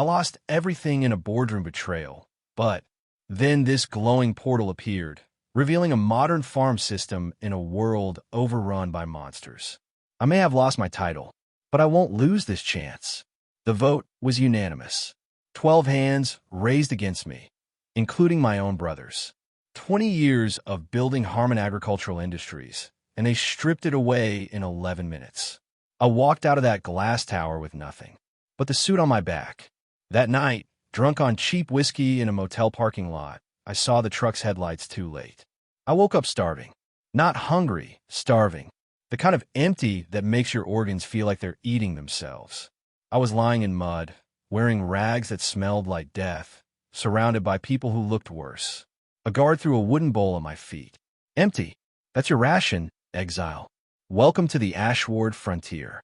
I lost everything in a boardroom betrayal, but then this glowing portal appeared, revealing a modern farm system in a world overrun by monsters. I may have lost my title, but I won't lose this chance. The vote was unanimous. 12 hands raised against me, including my own brothers. 20 years of building Harmon agricultural industries, and they stripped it away in 11 minutes. I walked out of that glass tower with nothing but the suit on my back. That night, drunk on cheap whiskey in a motel parking lot, I saw the truck's headlights too late. I woke up starving. Not hungry, starving. The kind of empty that makes your organs feel like they're eating themselves. I was lying in mud, wearing rags that smelled like death, surrounded by people who looked worse. A guard threw a wooden bowl at my feet. Empty. That's your ration, exile. Welcome to the Ashward frontier.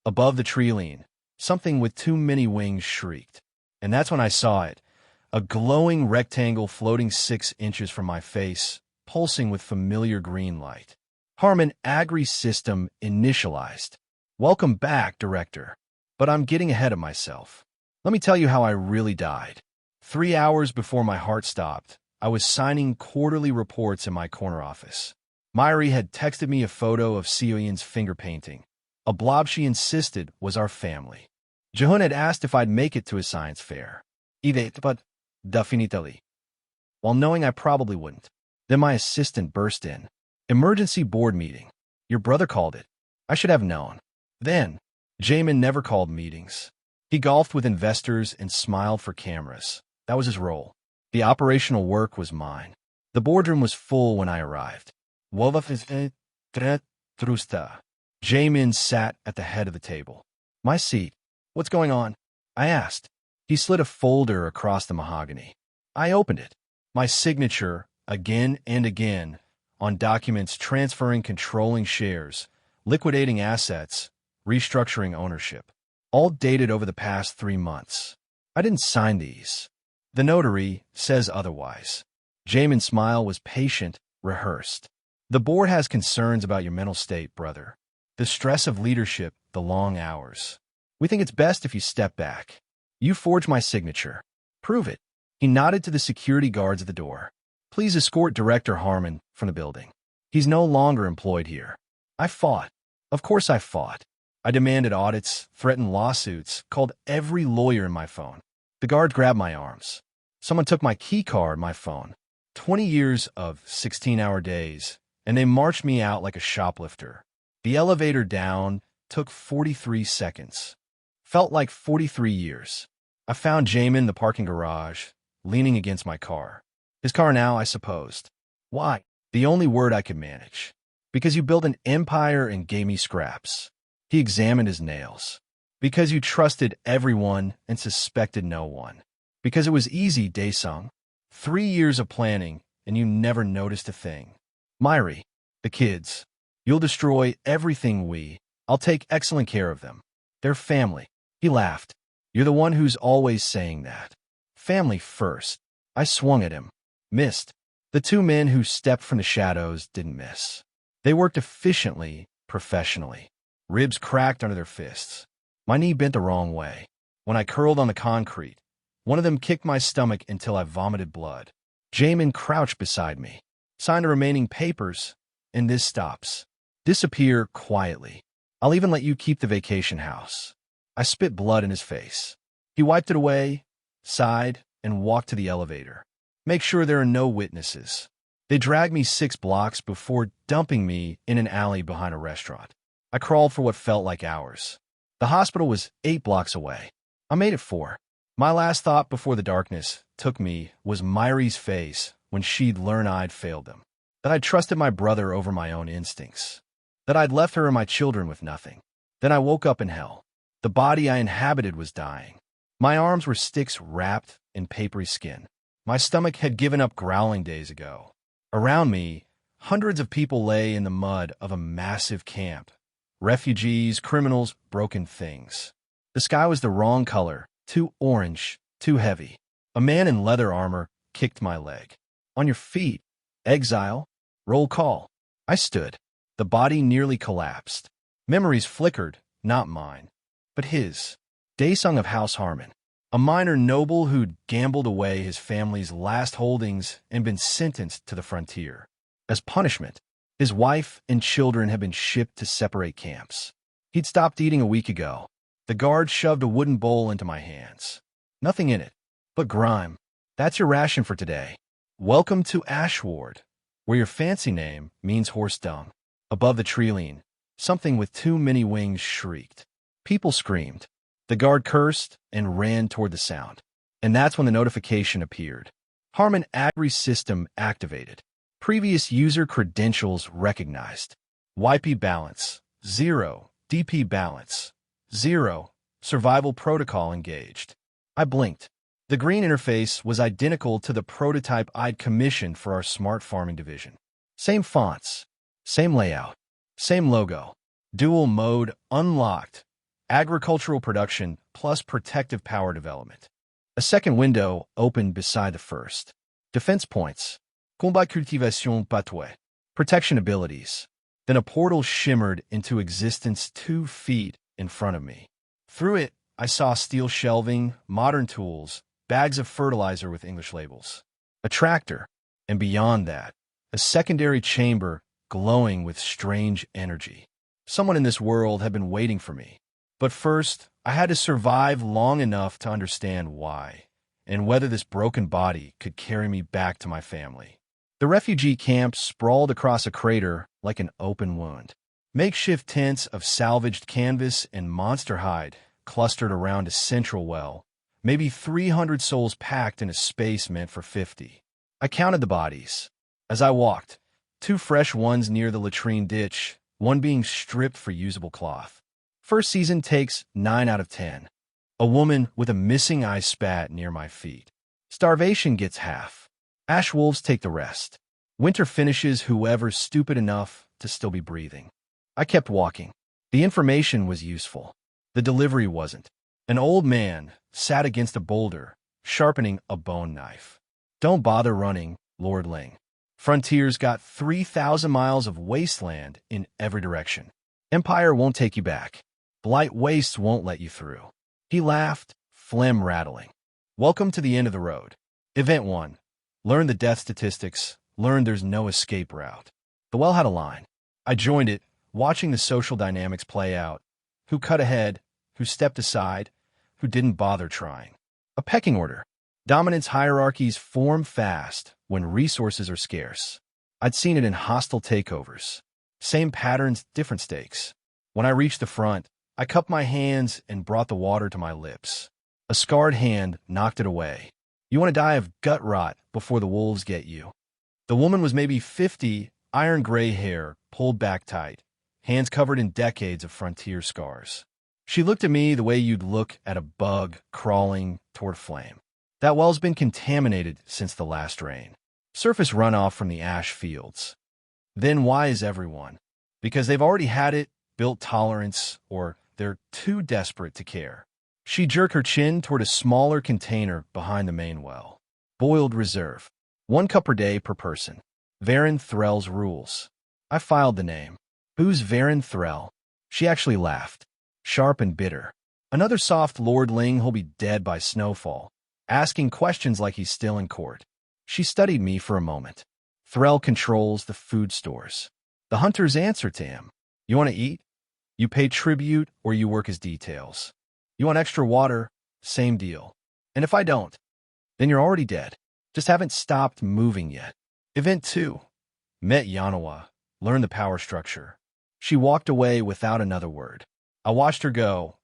Above the tree lean, something with too many wings shrieked. And that's when I saw it, a glowing rectangle floating 6 inches from my face, pulsing with familiar green light. Harmon Agri System initialized. Welcome back, Director. But I'm getting ahead of myself. Let me tell you how I really died. 3 hours before my heart stopped, I was signing quarterly reports in my corner office. Myri had texted me a photo of Seoyin's finger painting, a blob she insisted was our family. Jehun had asked if I'd make it to his science fair. But definitely. While knowing I probably wouldn't. Then my assistant burst in. Emergency board meeting. Your brother called it. I should have known. Then, Jamin never called meetings. He golfed with investors and smiled for cameras. That was his role. The operational work was mine. The boardroom was full when I arrived. Jamin sat at the head of the table. My seat. What's going on? I asked. He slid a folder across the mahogany. I opened it. My signature, again and again, on documents transferring controlling shares, liquidating assets, restructuring ownership, all dated over the past 3 months. I didn't sign these. The notary says otherwise. Jamin's smile was patient, rehearsed. The board has concerns about your mental state, brother. The stress of leadership, the long hours. We think it's best if you step back. You forged my signature. Prove it. He nodded to the security guards at the door. Please escort Director Harmon from the building. He's no longer employed here. I fought. Of course I fought. I demanded audits, threatened lawsuits, called every lawyer in my phone. The guard grabbed my arms. Someone took my key card, my phone. 20 years of 16-hour days, and they marched me out like a shoplifter. The elevator down took 43 seconds. Felt like 43 years. I found Jamin in the parking garage, leaning against my car. His car now, I supposed. Why? The only word I could manage. Because you built an empire and gave me scraps. He examined his nails. Because you trusted everyone and suspected no one. Because it was easy, Daesung. 3 years of planning, and you never noticed a thing. Myri, the kids. You'll destroy everything I'll take excellent care of them. They're family. He laughed. You're the one who's always saying that. Family first. I swung at him. Missed. The 2 men who stepped from the shadows didn't miss. They worked efficiently, professionally. Ribs cracked under their fists. My knee bent the wrong way. When I curled on the concrete, one of them kicked my stomach until I vomited blood. Jamin crouched beside me. Sign the remaining papers, and this stops. Disappear quietly. I'll even let you keep the vacation house. I spit blood in his face. He wiped it away, sighed, and walked to the elevator. Make sure there are no witnesses. They dragged me 6 blocks before dumping me in an alley behind a restaurant. I crawled for what felt like hours. The hospital was 8 blocks away. I made it 4. My last thought before the darkness took me was Myri's face when she'd learned I'd failed them. That I'd trusted my brother over my own instincts. That I'd left her and my children with nothing. Then I woke up in hell. The body I inhabited was dying. My arms were sticks wrapped in papery skin. My stomach had given up growling days ago. Around me, hundreds of people lay in the mud of a massive camp. Refugees, criminals, broken things. The sky was the wrong color, too orange, too heavy. A man in leather armor kicked my leg. On your feet, exile, roll call. I stood. The body nearly collapsed. Memories flickered, not mine, but his. Daesung of House Harmon. A minor noble who'd gambled away his family's last holdings and been sentenced to the frontier. As punishment, his wife and children had been shipped to separate camps. He'd stopped eating a week ago. The guard shoved a wooden bowl into my hands. Nothing in it, but grime. That's your ration for today. Welcome to Ashward, where your fancy name means horse dung. Above the treeline, something with too many wings shrieked. People screamed. The guard cursed and ran toward the sound. And that's when the notification appeared. Harmon Agri system activated. Previous user credentials recognized. YP balance, 0. DP balance, 0. Survival protocol engaged. I blinked. The green interface was identical to the prototype I'd commissioned for our smart farming division. Same fonts, same layout, same logo. Duel mode unlocked. Agricultural production plus protective power development. A second window opened beside the first. Defense points. Combat cultivation patoué. Protection abilities. Then a portal shimmered into existence 2 feet in front of me. Through it, I saw steel shelving, modern tools, bags of fertilizer with English labels. A tractor, and beyond that, a secondary chamber glowing with strange energy. Someone in this world had been waiting for me. But first, I had to survive long enough to understand why, and whether this broken body could carry me back to my family. The refugee camp sprawled across a crater like an open wound. Makeshift tents of salvaged canvas and monster hide clustered around a central well, maybe 300 souls packed in a space meant for 50. I counted the bodies. As I walked, 2 fresh ones near the latrine ditch, one being stripped for usable cloth. First season takes 9 out of 10. A woman with a missing eye spat near my feet. Starvation gets half. Ash wolves take the rest. Winter finishes whoever's stupid enough to still be breathing. I kept walking. The information was useful. The delivery wasn't. An old man sat against a boulder, sharpening a bone knife. Don't bother running, Lord Ling. Frontier's got 3,000 miles of wasteland in every direction. Empire won't take you back. Blight wastes won't let you through. He laughed, phlegm rattling. Welcome to the end of the road. Event 1. Learn the death statistics. Learn there's no escape route. The well had a line. I joined it, watching the social dynamics play out. Who cut ahead, who stepped aside, who didn't bother trying. A pecking order. Dominance hierarchies form fast when resources are scarce. I'd seen it in hostile takeovers. Same patterns, different stakes. When I reached the front, I cupped my hands and brought the water to my lips. A scarred hand knocked it away. You want to die of gut rot before the wolves get you. The woman was maybe 50, iron gray hair, pulled back tight, hands covered in decades of frontier scars. She looked at me the way you'd look at a bug crawling toward flame. That well's been contaminated since the last rain. Surface runoff from the ash fields. Then why is everyone? Because they've already had it, built tolerance, or they're too desperate to care. She jerked her chin toward a smaller container behind the main well. Boiled reserve. 1 cup per day per person. Varen Threll's rules. I filed the name. Who's Varen Threll? She actually laughed. Sharp and bitter. Another soft Lord Ling who'll be dead by snowfall, asking questions like he's still in court. She studied me for a moment. Threll controls the food stores. The hunters answer to him. You want to eat? You pay tribute or you work as details. You want extra water? Same deal. And if I don't, then you're already dead. Just haven't stopped moving yet. Event 2. Met Yanhwa. Learned the power structure. She walked away without another word. I watched her go.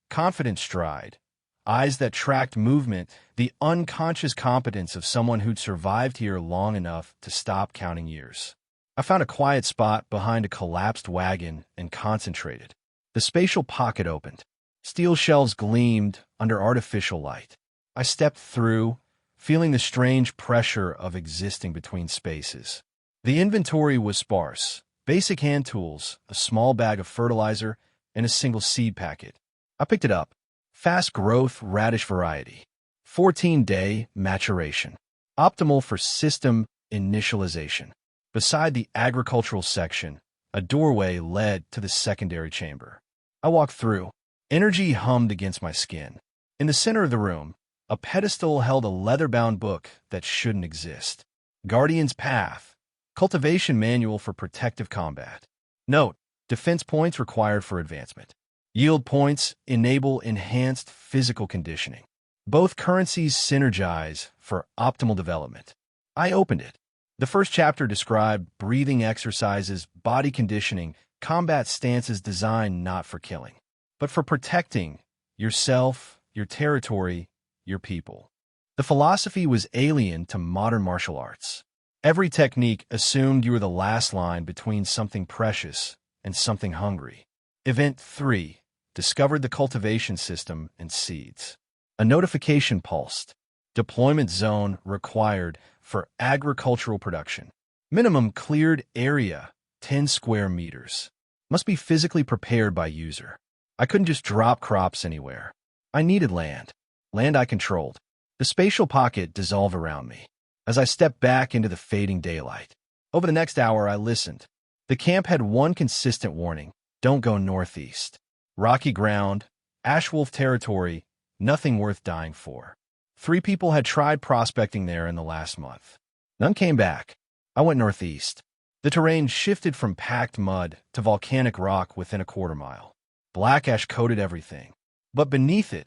Confident stride. Eyes that tracked movement, the unconscious competence of someone who'd survived here long enough to stop counting years. I found a quiet spot behind a collapsed wagon and concentrated. The spatial pocket opened. Steel shelves gleamed under artificial light. I stepped through, feeling the strange pressure of existing between spaces. The inventory was sparse. Basic hand tools, a small bag of fertilizer, and a single seed packet. I picked it up. Fast growth radish variety. 14-day maturation. Optimal for system initialization. Beside the agricultural section, a doorway led to the secondary chamber. I walked through. Energy hummed against my skin. In the center of the room, A pedestal held a leather-bound book that shouldn't exist. Guardian's Path. Cultivation Manual for Protective Combat. Note: defense points required for advancement. Yield points enable enhanced physical conditioning. Both currencies synergize for optimal development. I opened it. The first chapter described breathing exercises, body conditioning, combat stances designed not for killing, but for protecting yourself, your territory, your people. The philosophy was alien to modern martial arts. Every technique assumed you were the last line between something precious and something hungry. Event 3. Discovered the cultivation system and seeds. A notification pulsed. Deployment zone required for agricultural production. Minimum cleared area, 10 square meters. Must be physically prepared by user. I couldn't just drop crops anywhere. I needed land. Land I controlled. The spatial pocket dissolved around me as I stepped back into the fading daylight. Over the next hour, I listened. The camp had one consistent warning: don't go northeast. Rocky ground, Ashwolf territory, nothing worth dying for. 3 people had tried prospecting there in the last month. None came back. I went northeast. The terrain shifted from packed mud to volcanic rock within a quarter mile. Black ash coated everything. But beneath it,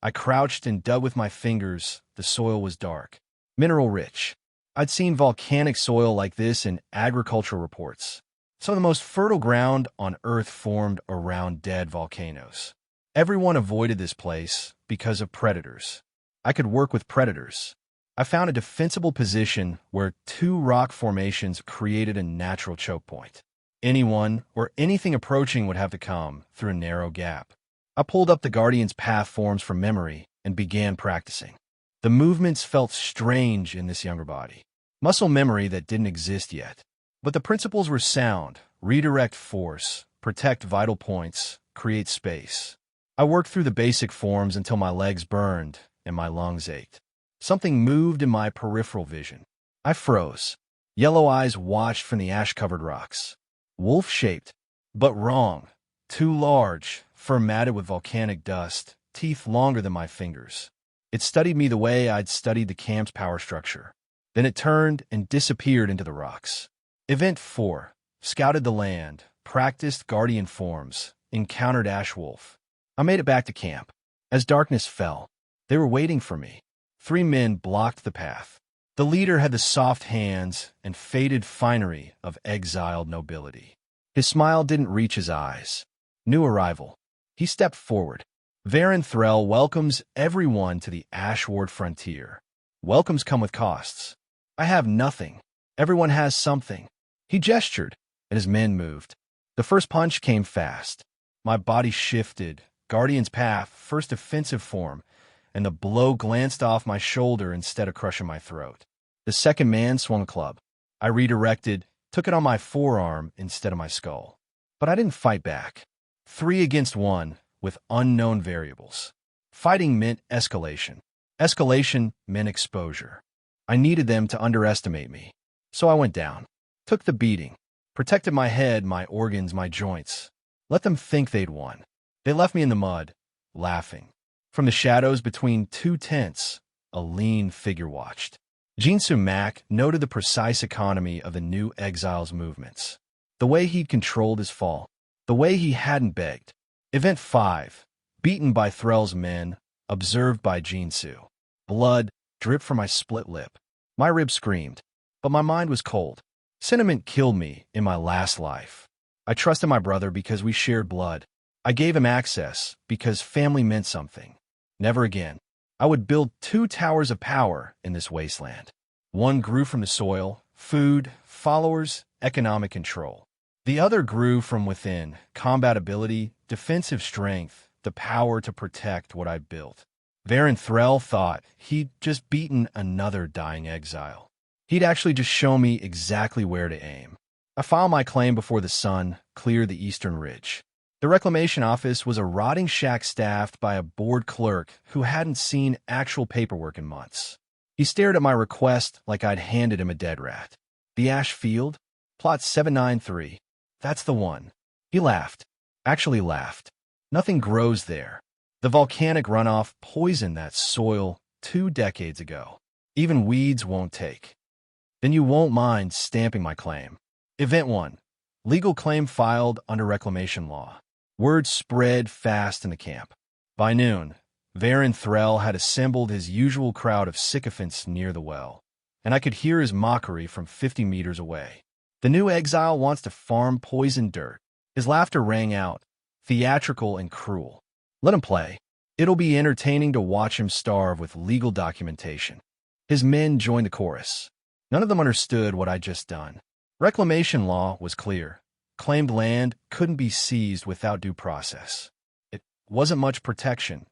I crouched and dug with my fingers. The soil was dark, mineral rich. I'd seen volcanic soil like this in agricultural reports. Some of the most fertile ground on Earth formed around dead volcanoes. Everyone avoided this place because of predators. I could work with predators. I found a defensible position where 2 rock formations created a natural choke point. Anyone or anything approaching would have to come through a narrow gap. I pulled up the Guardian's Path forms from memory and began practicing. The movements felt strange in this younger body. Muscle memory that didn't exist yet. But the principles were sound: redirect force, protect vital points, create space. I worked through the basic forms until my legs burned and my lungs ached. Something moved in my peripheral vision. I froze. Yellow eyes watched from the ash-covered rocks. Wolf-shaped, but wrong. Too large, fur matted with volcanic dust, teeth longer than my fingers. It studied me the way I'd studied the camp's power structure. Then it turned and disappeared into the rocks. Event 4. Scouted the land, practiced guardian forms, encountered Ashwolf. I made it back to camp. As darkness fell, they were waiting for me. 3 men blocked the path. The leader had the soft hands and faded finery of exiled nobility. His smile didn't reach his eyes. New arrival. He stepped forward. Varen Threll welcomes everyone to the Ashward frontier. Welcomes come with costs. I have nothing. Everyone has something. He gestured, and his men moved. The first punch came fast. My body shifted. Guardian's Path, first offensive form, and the blow glanced off my shoulder instead of crushing my throat. The second man swung a club. I redirected, took it on my forearm instead of my skull. But I didn't fight back. 3 against 1, with unknown variables. Fighting meant escalation. Escalation meant exposure. I needed them to underestimate me. So I went down. Took the beating. Protected my head, my organs, my joints. Let them think they'd won. They left me in the mud, laughing. From the shadows between 2 tents, a lean figure watched. Jinsu Mak noted the precise economy of the new exiles' movements. The way he'd controlled his fall. The way he hadn't begged. Event 5. Beaten by Threll's men, observed by Jinsu. Blood dripped from my split lip. My ribs screamed, but my mind was cold. Sentiment killed me in my last life. I trusted my brother because we shared blood. I gave him access because family meant something. Never again. I would build 2 towers of power in this wasteland. One grew from the soil, food, followers, economic control. The other grew from within, combat ability, defensive strength, the power to protect what I'd built. Varen Threll thought he'd just beaten another dying exile. He'd actually just show me exactly where to aim. I filed my claim before the sun cleared the eastern ridge. The reclamation office was a rotting shack staffed by a bored clerk who hadn't seen actual paperwork in months. He stared at my request like I'd handed him a dead rat. The ash field? Plot 793. That's the one. He laughed. Actually laughed. Nothing grows there. The volcanic runoff poisoned that soil 2 decades ago. Even weeds won't take. Then you won't mind stamping my claim. Event 1. Legal claim filed under reclamation law. Word spread fast in the camp. By noon, Baron Threll had assembled his usual crowd of sycophants near the well, and I could hear his mockery from 50 meters away. The new exile wants to farm poisoned dirt. His laughter rang out, theatrical and cruel. Let him play. It'll be entertaining to watch him starve with legal documentation. His men joined the chorus. None of them understood what I'd just done. Reclamation law was clear. Claimed land couldn't be seized without due process. It wasn't much protection,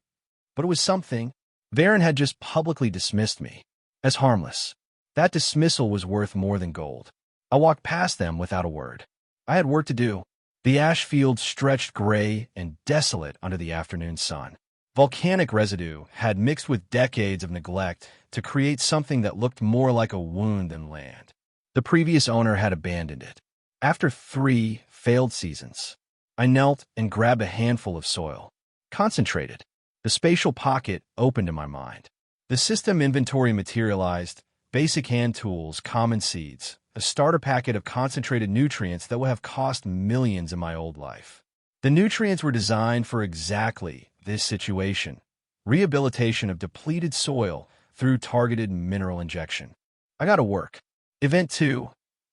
but it was something. Baron had just publicly dismissed me as harmless. That dismissal was worth more than gold. I walked past them without a word. I had work to do. The ash fields stretched gray and desolate under the afternoon sun. Volcanic residue had mixed with decades of neglect to create something that looked more like a wound than land. The previous owner had abandoned it. After 3 failed seasons, I knelt and grabbed a handful of soil. Concentrated. The spatial pocket opened in my mind. The system inventory materialized: basic hand tools, common seeds, a starter packet of concentrated nutrients that would have cost millions in my old life. The nutrients were designed for exactly this situation: rehabilitation of depleted soil through targeted mineral injection. I got to work. Event 2.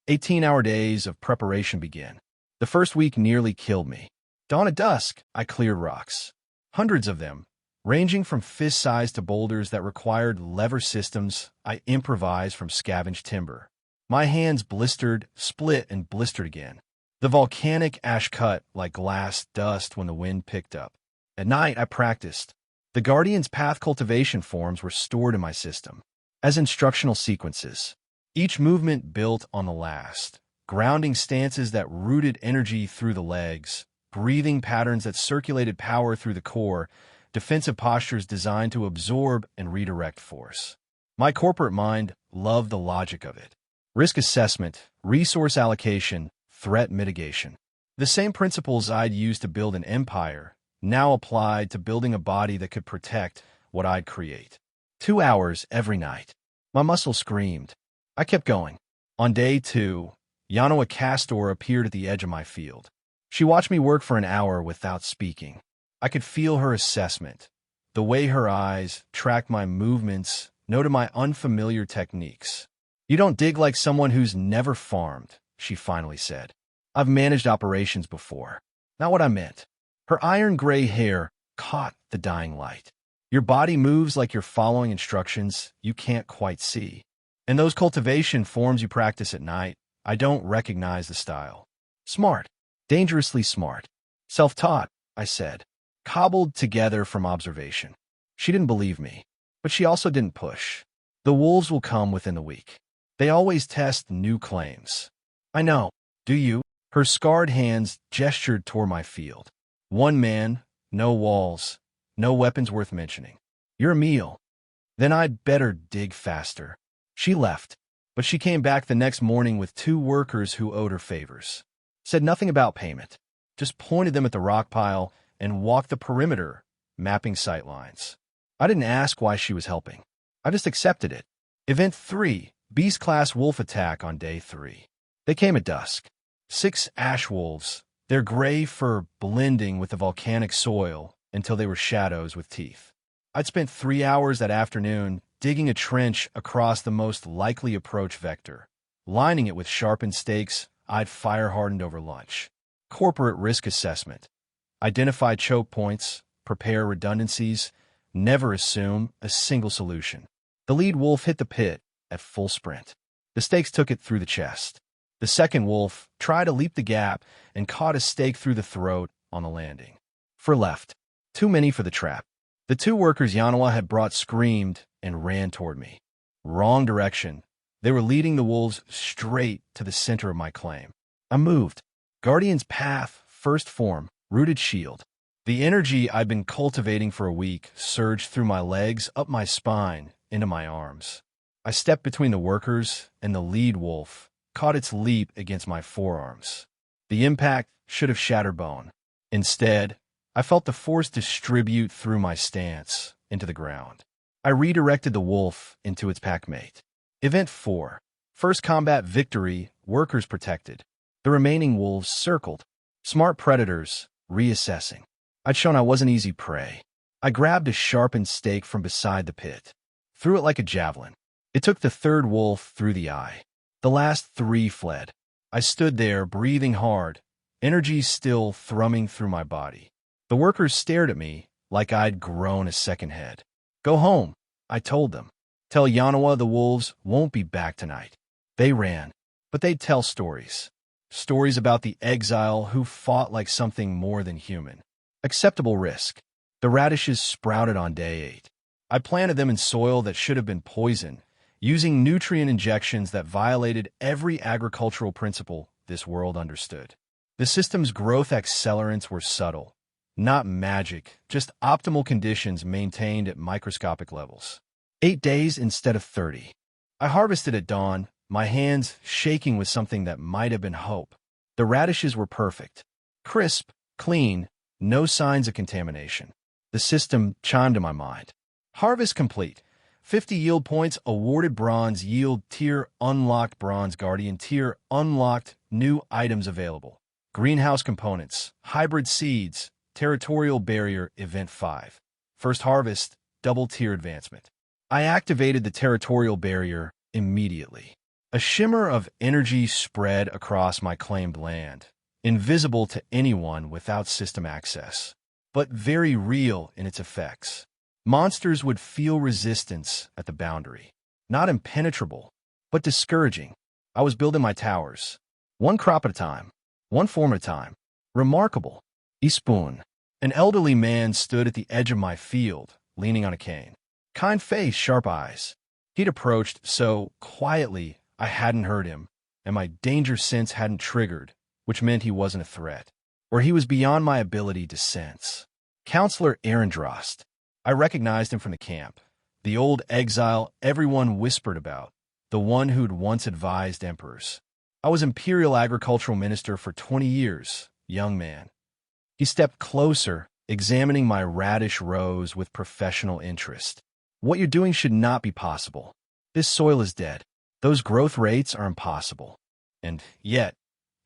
18-hour days of preparation began. The first week nearly killed me. Dawn at dusk, I cleared rocks. Hundreds of them, ranging from fist-sized to boulders that required lever systems. I improvised from scavenged timber. My hands blistered, split, and blistered again. The volcanic ash cut like glass dust when the wind picked up. At night, I practiced. The Guardian's Path cultivation forms were stored in my system as instructional sequences, each movement built on the last, grounding stances that rooted energy through the legs, breathing patterns that circulated power through the core, defensive postures designed to absorb and redirect force. My corporate mind loved the logic of it. Risk assessment, resource allocation, threat mitigation. The same principles I'd used to build an empire now applied to building a body that could protect what I'd create. 2 hours every night. My muscles screamed. I kept going. On day 2, Yahello appeared at the edge of my field. She watched me work for an hour without speaking. I could feel her assessment, the way her eyes tracked my movements, noted my unfamiliar techniques. "You don't dig like someone who's never farmed," she finally said. "I've managed operations before." Not what I meant. Her iron-gray hair caught the dying light. "Your body moves like you're following instructions you can't quite see. And those cultivation forms you practice at night, I don't recognize the style." Smart. Dangerously smart. Self-taught, I said, cobbled together from observation. She didn't believe me, but she also didn't push. "The wolves will come within the week. They always test new claims." "I know. Do you?" Her scarred hands gestured toward my field. "One man, no walls, no weapons worth mentioning. You're a meal." "Then I'd better dig faster." She left, but she came back the next morning with 2 workers who owed her favors. Said nothing about payment, just pointed them at the rock pile and walked the perimeter, mapping sight lines. I didn't ask why she was helping. I just accepted it. Event 3, Beast-class wolf attack on day 3. They came at dusk. 6 ash wolves, their gray fur blending with the volcanic soil until they were shadows with teeth. I'd spent 3 hours that afternoon digging a trench across the most likely approach vector, lining it with sharpened stakes I'd fire-hardened over lunch. Corporate risk assessment. Identify choke points, prepare redundancies, never assume a single solution. The lead wolf hit the pit at full sprint. The stakes took it through the chest. The second wolf tried to leap the gap and caught a stake through the throat on the landing. For left. Too many for the trap. The 2 workers Yahello had brought screamed and ran toward me. Wrong direction. They were leading the wolves straight to the center of my claim. I moved. Guardian's Path, first form, rooted shield. The energy I'd been cultivating for a week surged through my legs, up my spine, into my arms. I stepped between the workers and the lead wolf, caught its leap against my forearms. The impact should have shattered bone. Instead, I felt the force distribute through my stance into the ground. I redirected the wolf into its packmate. Event 4. First combat victory, workers protected. The remaining wolves circled. Smart predators, reassessing. I'd shown I wasn't easy prey. I grabbed a sharpened stake from beside the pit. Threw it like a javelin. It took the third wolf through the eye. The last 3 fled. I stood there, breathing hard, energy still thrumming through my body. The workers stared at me like I'd grown a second head. Go home, I told them. Tell Manhwa the wolves won't be back tonight. They ran, but they'd tell stories. Stories about the exile who fought like something more than human. Acceptable risk. The radishes sprouted on day 8. I planted them in soil that should have been poison, using nutrient injections that violated every agricultural principle this world understood. The system's growth accelerants were subtle, not magic, just optimal conditions maintained at microscopic levels. 8 days instead of 30. I harvested at dawn, my hands shaking with something that might have been hope. The radishes were perfect. Crisp, clean, no signs of contamination. The system chimed in my mind. Harvest complete. 50 yield points awarded, bronze yield tier unlocked, bronze guardian tier unlocked, new items available. Greenhouse components, hybrid seeds, territorial barrier, event 5. First harvest, double tier advancement. I activated the territorial barrier immediately. A shimmer of energy spread across my claimed land, invisible to anyone without system access, but very real in its effects. Monsters would feel resistance at the boundary. Not impenetrable, but discouraging. I was building my towers, one crop at a time, one form at a time. Remarkable. Spoon. An elderly man stood at the edge of my field, leaning on a cane. Kind face, sharp eyes. He'd approached so quietly I hadn't heard him, and my danger sense hadn't triggered, which meant he wasn't a threat, or he was beyond my ability to sense. Counselor Arendrost. I recognized him from the camp, the old exile everyone whispered about, the one who'd once advised emperors. I was Imperial Agricultural Minister for 20 years, young man. He stepped closer, examining my radish rows with professional interest. What you're doing should not be possible. This soil is dead. Those growth rates are impossible. And yet,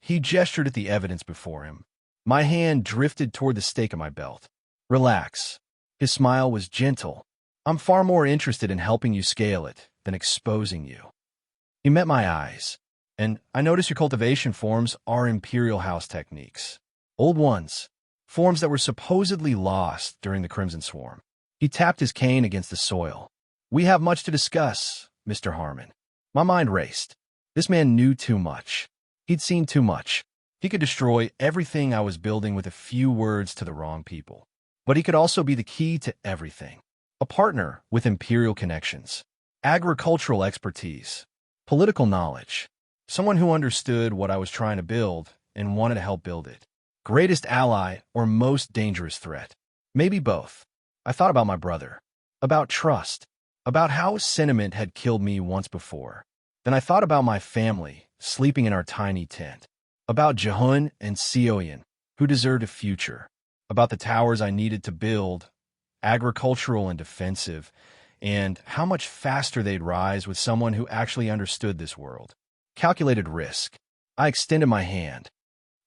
he gestured at the evidence before him. My hand drifted toward the stake of my belt. Relax. His smile was gentle. I'm far more interested in helping you scale it than exposing you. He met my eyes, and I noticed your cultivation forms are Imperial House techniques. Old ones. Forms that were supposedly lost during the Crimson Swarm. He tapped his cane against the soil. We have much to discuss, Mr. Harmon. My mind raced. This man knew too much. He'd seen too much. He could destroy everything I was building with a few words to the wrong people. But he could also be the key to everything. A partner with Imperial connections, agricultural expertise, political knowledge, someone who understood what I was trying to build and wanted to help build it. Greatest ally or most dangerous threat? Maybe both. I thought about my brother, about trust, about how sentiment had killed me once before. Then I thought about my family, sleeping in our tiny tent, about Jehun and Seoyan, who deserved a future, about the towers I needed to build, agricultural and defensive, and how much faster they'd rise with someone who actually understood this world. Calculated risk. I extended my hand.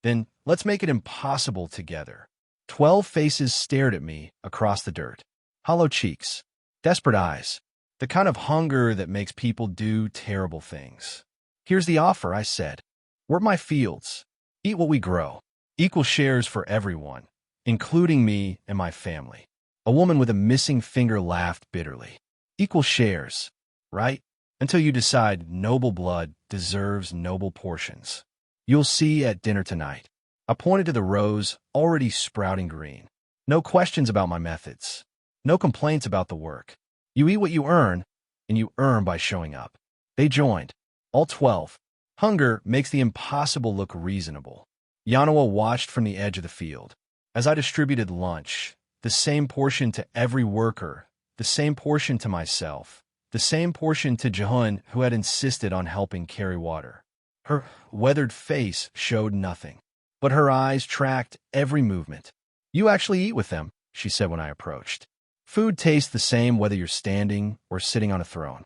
Then let's make it impossible together. 12 faces stared at me across the dirt. Hollow cheeks. Desperate eyes. The kind of hunger that makes people do terrible things. Here's the offer, I said. Work my fields. Eat what we grow. Equal shares for everyone, including me and my family. A woman with a missing finger laughed bitterly. Equal shares, right? Until you decide noble blood deserves noble portions. You'll see at dinner tonight. I pointed to the rows already sprouting green. No questions about my methods. No complaints about the work. You eat what you earn, and you earn by showing up. They joined. All 12. Hunger makes the impossible look reasonable. Manhwa watched from the edge of the field. As I distributed lunch, the same portion to every worker, the same portion to myself, the same portion to Jehun, who had insisted on helping carry water. Her weathered face showed nothing, but her eyes tracked every movement. You actually eat with them, she said when I approached. Food tastes the same whether you're standing or sitting on a throne.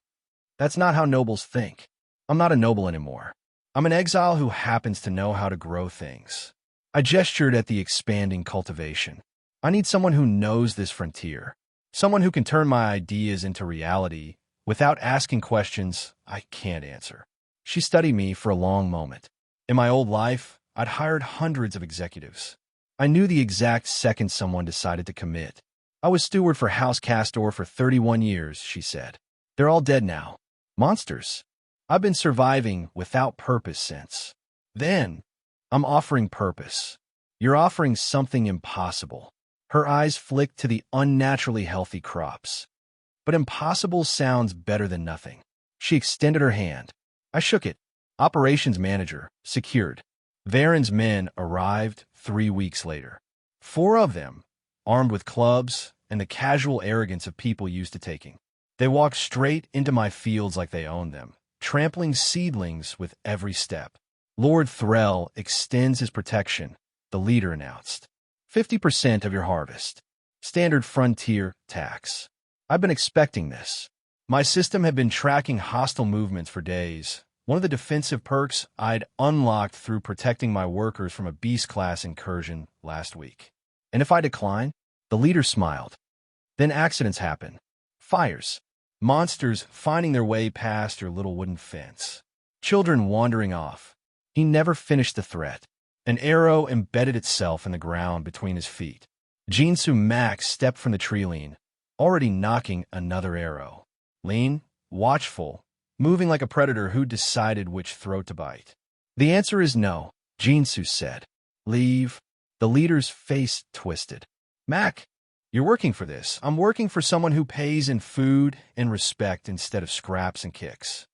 That's not how nobles think. I'm not a noble anymore. I'm an exile who happens to know how to grow things. I gestured at the expanding cultivation. I need someone who knows this frontier. Someone who can turn my ideas into reality without asking questions I can't answer. She studied me for a long moment. In my old life, I'd hired hundreds of executives. I knew the exact second someone decided to commit. I was steward for House Castor for 31 years, she said. They're all dead now. Monsters. I've been surviving without purpose since. Then, I'm offering purpose. You're offering something impossible. Her eyes flicked to the unnaturally healthy crops. But impossible sounds better than nothing. She extended her hand. I shook it. Operations manager, secured. Varen's men arrived 3 weeks later. 4 of them, armed with clubs and the casual arrogance of people used to taking. They walked straight into my fields like they owned them, trampling seedlings with every step. Lord Threll extends his protection, the leader announced. 50% of your harvest. Standard frontier tax. I've been expecting this. My system had been tracking hostile movements for days, one of the defensive perks I'd unlocked through protecting my workers from a beast-class incursion last week. And if I decline? The leader smiled. Then accidents happen. Fires. Monsters finding their way past your little wooden fence. Children wandering off. He never finished the threat. An arrow embedded itself in the ground between his feet. Jinsu Max stepped from the tree lean, already knocking another arrow. Lean, watchful, moving like a predator who decided which throat to bite. The answer is no, Jinsu said. Leave. The leader's face twisted. Mac, you're working for this. I'm working for someone who pays in food and respect instead of scraps and kicks.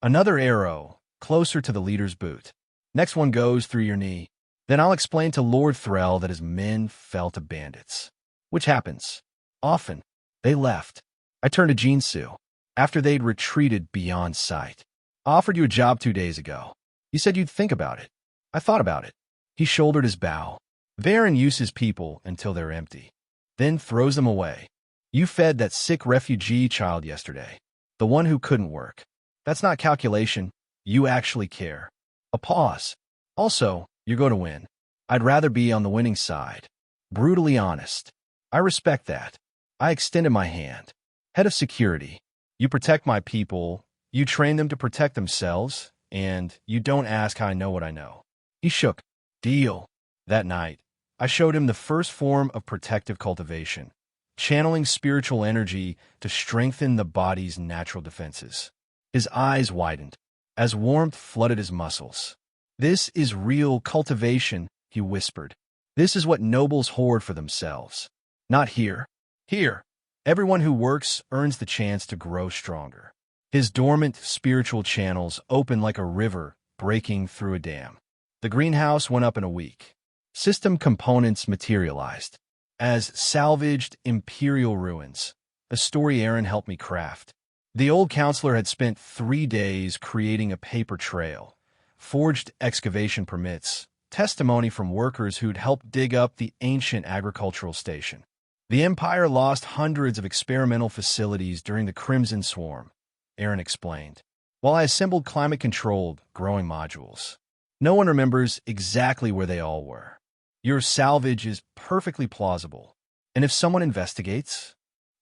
Another arrow, closer to the leader's boot. Next one goes through your knee. Then I'll explain to Lord Threll that his men fell to bandits. Which happens. Often. They left. I turned to Jinsu. After they'd retreated beyond sight. I offered you a job 2 days ago. You said you'd think about it. I thought about it. He shouldered his bow. Varen uses people until they're empty. Then throws them away. You fed that sick refugee child yesterday. The one who couldn't work. That's not calculation. You actually care. A pause. Also, you're going to win. I'd rather be on the winning side. Brutally honest. I respect that. I extended my hand. Head of security. You protect my people. You train them to protect themselves. And you don't ask how I know what I know. He shook. Deal. That night, I showed him the first form of protective cultivation, channeling spiritual energy to strengthen the body's natural defenses. His eyes widened as warmth flooded his muscles. This is real cultivation, he whispered. This is what nobles hoard for themselves. Not here. Here, everyone who works earns the chance to grow stronger. His dormant spiritual channels open like a river breaking through a dam. The greenhouse went up in a week. System components materialized as salvaged imperial ruins, a story Aaron helped me craft. The old counselor had spent 3 days creating a paper trail, forged excavation permits, testimony from workers who'd helped dig up the ancient agricultural station. The Empire lost hundreds of experimental facilities during the Crimson Swarm, Aaron explained, while I assembled climate-controlled growing modules. No one remembers exactly where they all were. Your salvage is perfectly plausible, and if someone investigates,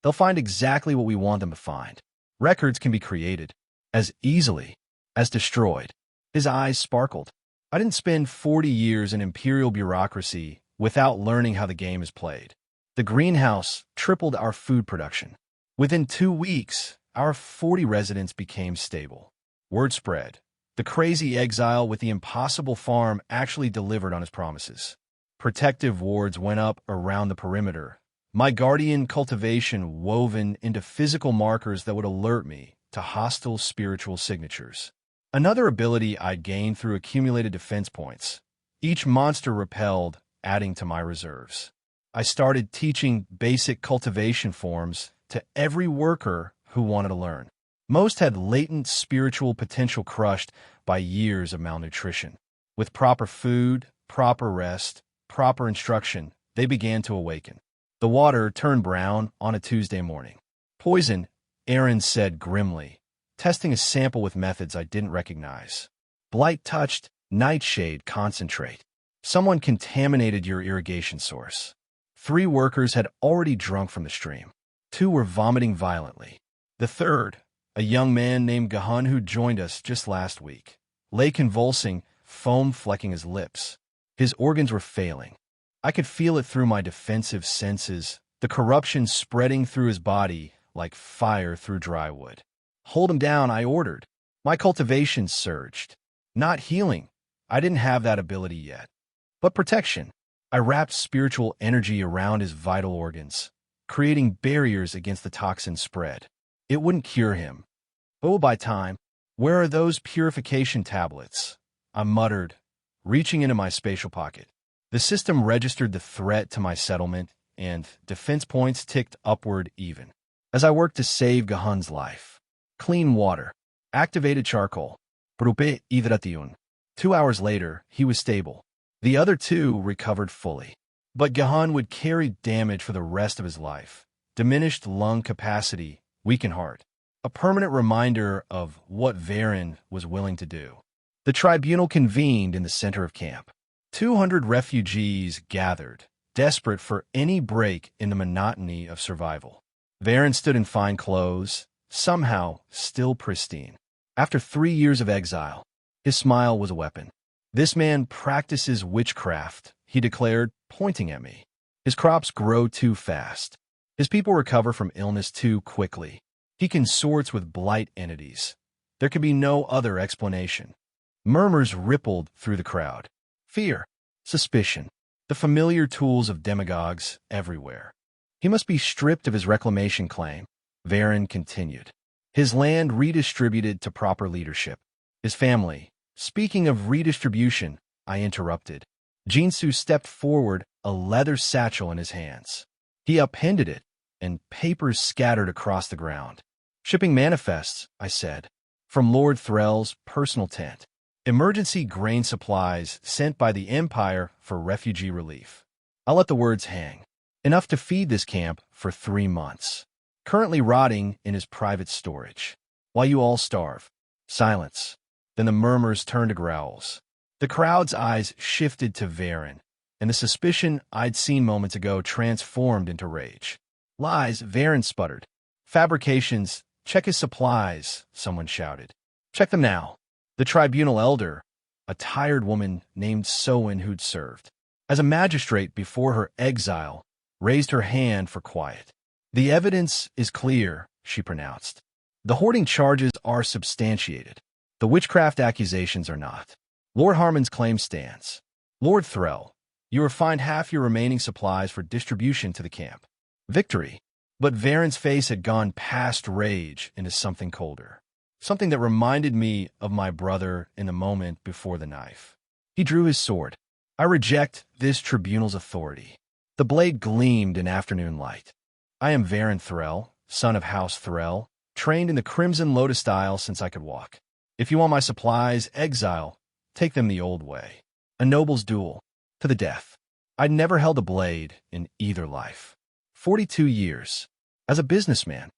they'll find exactly what we want them to find. Records can be created as easily as destroyed. His eyes sparkled. I didn't spend 40 years in imperial bureaucracy without learning how the game is played. The greenhouse tripled our food production. Within 2 weeks, our 40 residents became stable. Word spread. The crazy exile with the impossible farm actually delivered on his promises. Protective wards went up around the perimeter. My guardian cultivation woven into physical markers that would alert me to hostile spiritual signatures. Another ability I'd gained through accumulated defense points. Each monster repelled, adding to my reserves. I started teaching basic cultivation forms to every worker who wanted to learn. Most had latent spiritual potential crushed by years of malnutrition. With proper food, proper rest, proper instruction, they began to awaken. The water turned brown on a Tuesday morning. Poison, Aaron said grimly, testing a sample with methods I didn't recognize. Blight-touched, nightshade concentrate. Someone contaminated your irrigation source. 3 workers had already drunk from the stream. 2 were vomiting violently. The third, a young man named Gahan who joined us just last week, lay convulsing, foam flecking his lips. His organs were failing. I could feel it through my defensive senses, the corruption spreading through his body like fire through dry wood. Hold him down, I ordered. My cultivation surged. Not healing. I didn't have that ability yet. But protection. I wrapped spiritual energy around his vital organs, creating barriers against the toxin spread. It wouldn't cure him, but would buy time. Where are those purification tablets? I muttered, reaching into my spatial pocket. The system registered the threat to my settlement, and defense points ticked upward even. As I worked to save Gahan's life. Clean water. Activated charcoal. Brupe hydration. 2 hours later, he was stable. The other 2 recovered fully. But Gahan would carry damage for the rest of his life. Diminished lung capacity, weakened heart. A permanent reminder of what Varen was willing to do. The tribunal convened in the center of camp. 200 refugees gathered, desperate for any break in the monotony of survival. Varen stood in fine clothes, somehow still pristine. After 3 years of exile, his smile was a weapon. This man practices witchcraft, he declared, pointing at me. His crops grow too fast. His people recover from illness too quickly. He consorts with blight entities. There can be no other explanation. Murmurs rippled through the crowd. Fear, suspicion, the familiar tools of demagogues everywhere. He must be stripped of his reclamation claim, Varen continued. His land redistributed to proper leadership. His family. Speaking of redistribution, I interrupted. Jinsu stepped forward, a leather satchel in his hands. He upended it, and papers scattered across the ground. Shipping manifests, I said, from Lord Threll's personal tent. Emergency grain supplies sent by the Empire for refugee relief. I'll let the words hang. Enough to feed this camp for 3 months. Currently rotting in his private storage. While you all starve. Silence. Then the murmurs turned to growls. The crowd's eyes shifted to Varen, and the suspicion I'd seen moments ago transformed into rage. Lies, Varen sputtered. Fabrications, check his supplies, someone shouted. Check them now. The tribunal elder, a tired woman named Sowen who'd served as a magistrate before her exile, raised her hand for quiet. The evidence is clear, she pronounced. The hoarding charges are substantiated. The witchcraft accusations are not. Lord Harmon's claim stands. Lord Threll, you refined half your remaining supplies for distribution to the camp. Victory. But Varen's face had gone past rage into something colder. Something that reminded me of my brother in the moment before the knife. He drew his sword. I reject this tribunal's authority. The blade gleamed in afternoon light. I am Varen Threll, son of House Threll, trained in the Crimson Lotus style since I could walk. If you want my supplies, exile, take them the old way. A noble's duel, to the death. I'd never held a blade in either life. 42 years. As a businessman.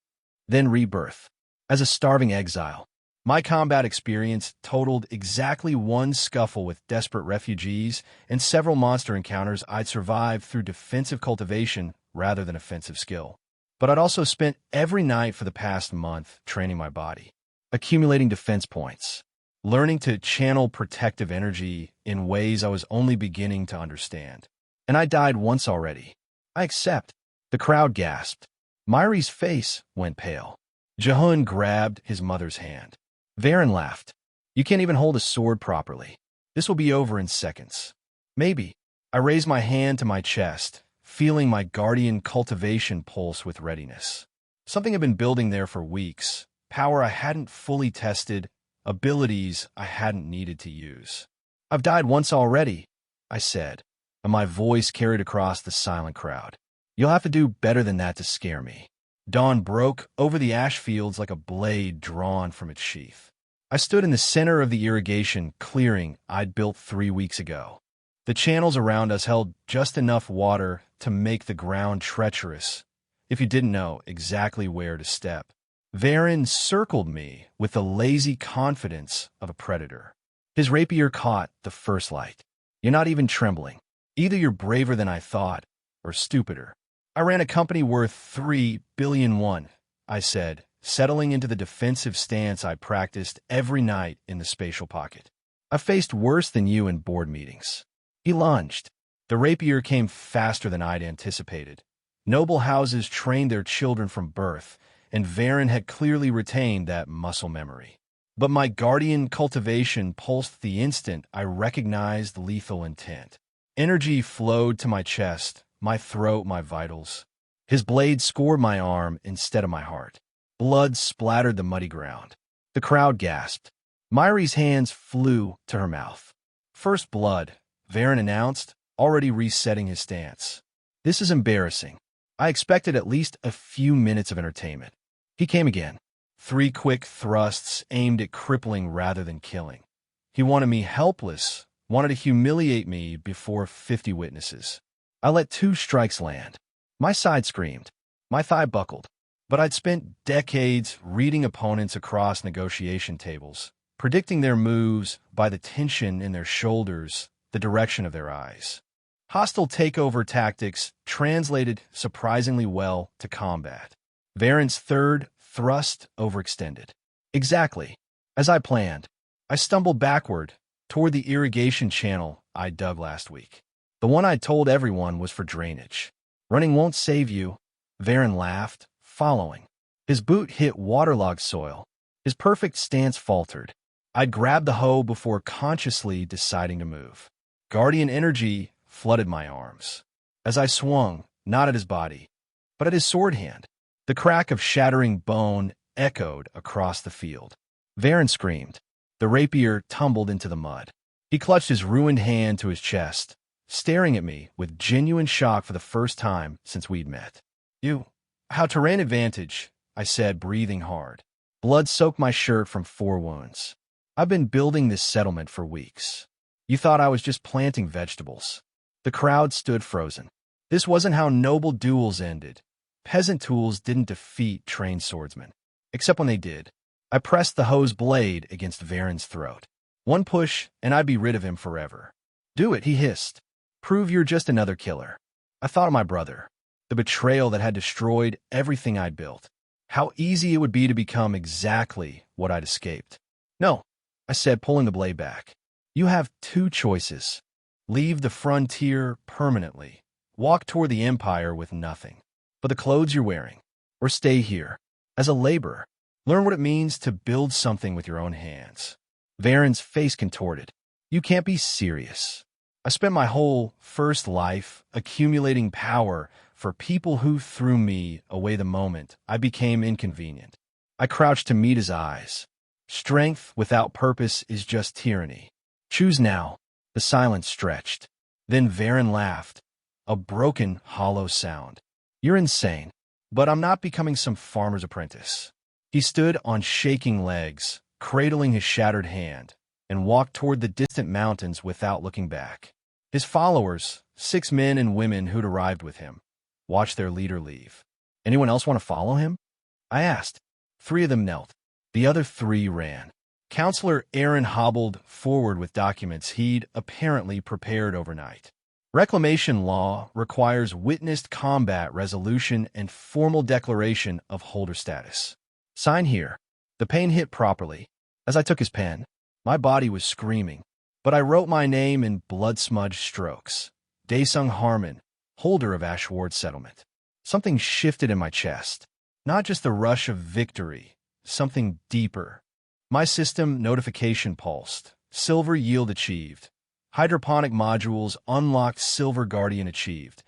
Then rebirth. As a starving exile. My combat experience totaled exactly 1 scuffle with desperate refugees and several monster encounters I'd survived through defensive cultivation rather than offensive skill. But I'd also spent every night for the past month training my body. Accumulating defense points, learning to channel protective energy in ways I was only beginning to understand. And I died once already. I accept. The crowd gasped. Myri's face went pale. Jehun grabbed his mother's hand. Varen laughed. You can't even hold a sword properly. This will be over in seconds. Maybe. I raised my hand to my chest, feeling my guardian cultivation pulse with readiness. Something had been building there for weeks. Power I hadn't fully tested, abilities I hadn't needed to use. I've died once already, I said, and my voice carried across the silent crowd. You'll have to do better than that to scare me. Dawn broke over the ash fields like a blade drawn from its sheath. I stood in the center of the irrigation clearing I'd built 3 weeks ago. The channels around us held just enough water to make the ground treacherous, if you didn't know exactly where to step. Varen circled me with the lazy confidence of a predator. His rapier caught the first light. You're not even trembling. Either you're braver than I thought, or stupider. I ran a company worth 3 billion won, I said, settling into the defensive stance I practiced every night in the spatial pocket. I faced worse than you in board meetings. He lunged. The rapier came faster than I'd anticipated. Noble houses trained their children from birth, and Varen had clearly retained that muscle memory. But my guardian cultivation pulsed the instant I recognized lethal intent. Energy flowed to my chest, my throat, my vitals. His blade scored my arm instead of my heart. Blood splattered the muddy ground. The crowd gasped. Myri's hands flew to her mouth. First blood, Varen announced, already resetting his stance. This is embarrassing. I expected at least a few minutes of entertainment. He came again. 3 quick thrusts aimed at crippling rather than killing. He wanted me helpless, wanted to humiliate me before 50 witnesses. I let 2 strikes land. My side screamed. My thigh buckled. But I'd spent decades reading opponents across negotiation tables, predicting their moves by the tension in their shoulders, the direction of their eyes. Hostile takeover tactics translated surprisingly well to combat. Varen's third thrust overextended. Exactly. As I planned, I stumbled backward toward the irrigation channel I dug last week. The one I'd told everyone was for drainage. Running won't save you, Varen laughed, following. His boot hit waterlogged soil. His perfect stance faltered. I'd grabbed the hoe before consciously deciding to move. Guardian energy flooded my arms. As I swung, not at his body, but at his sword hand, the crack of shattering bone echoed across the field. Varen screamed. The rapier tumbled into the mud. He clutched his ruined hand to his chest, staring at me with genuine shock for the first time since we'd met. How to rein advantage, I said, breathing hard. Blood soaked my shirt from 4 wounds. I've been building this settlement for weeks. You thought I was just planting vegetables. The crowd stood frozen. This wasn't how noble duels ended. Peasant tools didn't defeat trained swordsmen. Except when they did. I pressed the hoe's blade against Varen's throat. 1 push, and I'd be rid of him forever. Do it, he hissed. Prove you're just another killer. I thought of my brother. The betrayal that had destroyed everything I'd built. How easy it would be to become exactly what I'd escaped. No, I said, pulling the blade back. You have 2 choices. Leave the frontier permanently. Walk toward the empire with nothing but the clothes you're wearing. Or stay here, as a laborer. Learn what it means to build something with your own hands. Varen's face contorted. You can't be serious. I spent my whole first life accumulating power for people who threw me away the moment I became inconvenient. I crouched to meet his eyes. Strength without purpose is just tyranny. Choose now. The silence stretched. Then Varen laughed. A broken, hollow sound. You're insane. But I'm not becoming some farmer's apprentice. He stood on shaking legs, cradling his shattered hand, and walked toward the distant mountains without looking back. His followers, 6 men and women who'd arrived with him, watched their leader leave. Anyone else want to follow him? I asked. 3 of them knelt. The other 3 ran. Counselor Aaron hobbled forward with documents he'd apparently prepared overnight. Reclamation law requires witnessed combat resolution and formal declaration of holder status. Sign here. The pain hit properly. As I took his pen, my body was screaming, but I wrote my name in blood-smudged strokes. Daesung Harmon, holder of Ashward settlement. Something shifted in my chest. Not just the rush of victory, something deeper. My system notification pulsed. Silver yield achieved. Hydroponic modules unlocked. Silver Guardian achieved.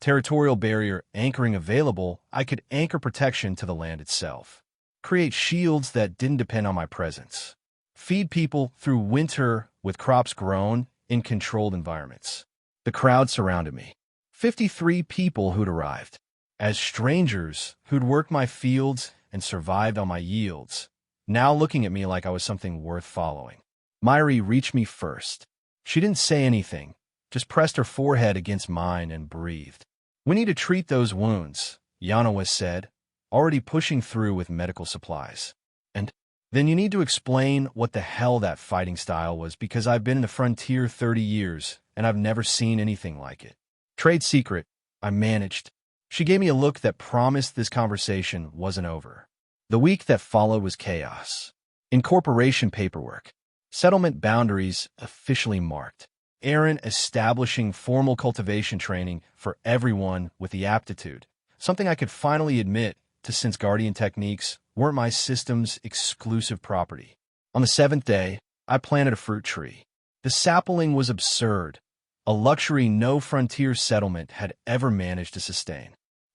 Territorial barrier anchoring available. I could anchor protection to the land itself. Create shields that didn't depend on my presence. Feed people through winter with crops grown in controlled environments. The crowd surrounded me. 53 people who'd arrived. As strangers who'd worked my fields and survived on my yields, now looking at me like I was something worth following. Myri reached me first. She didn't say anything, just pressed her forehead against mine and breathed. "We need to treat those wounds," Yanowis said, already pushing through with medical supplies. "And then you need to explain what the hell that fighting style was, because I've been in the frontier 30 years and I've never seen anything like it." "Trade secret," I managed. She gave me a look that promised this conversation wasn't over. The week that followed was chaos. Incorporation paperwork. Settlement boundaries officially marked. Aaron establishing formal cultivation training for everyone with the aptitude, something I could finally admit to, since Guardian techniques weren't my system's exclusive property. On the 7th day, I planted a fruit tree. The sapling was absurd, a luxury no frontier settlement had ever managed to sustain.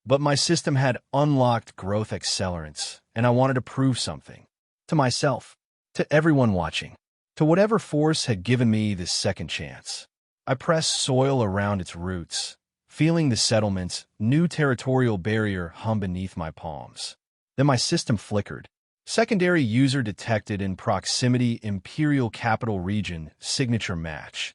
But my system had unlocked growth accelerants, and I wanted to prove something. To myself, to everyone watching, to whatever force had given me this second chance. I pressed soil around its roots, feeling the settlement's new territorial barrier hum beneath my palms. Then my system flickered. Secondary user detected in proximity, Imperial Capital Region, signature match.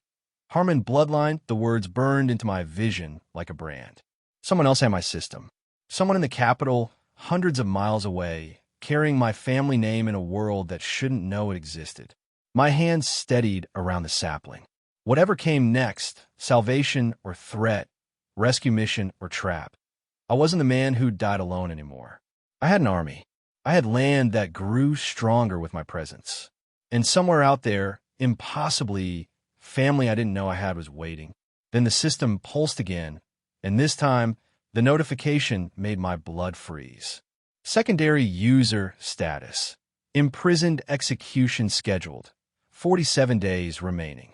Harmon bloodline, the words burned into my vision like a brand. Someone else had my system. Someone in the capital, hundreds of miles away, carrying my family name in a world that shouldn't know it existed. My hands steadied around the sapling. Whatever came next, salvation or threat, rescue mission or trap, I wasn't the man who died alone anymore. I had an army. I had land that grew stronger with my presence. And somewhere out there, impossibly, family I didn't know I had was waiting. Then the system pulsed again, and this time, the notification made my blood freeze. Secondary user status. Imprisoned execution scheduled. 47 days remaining.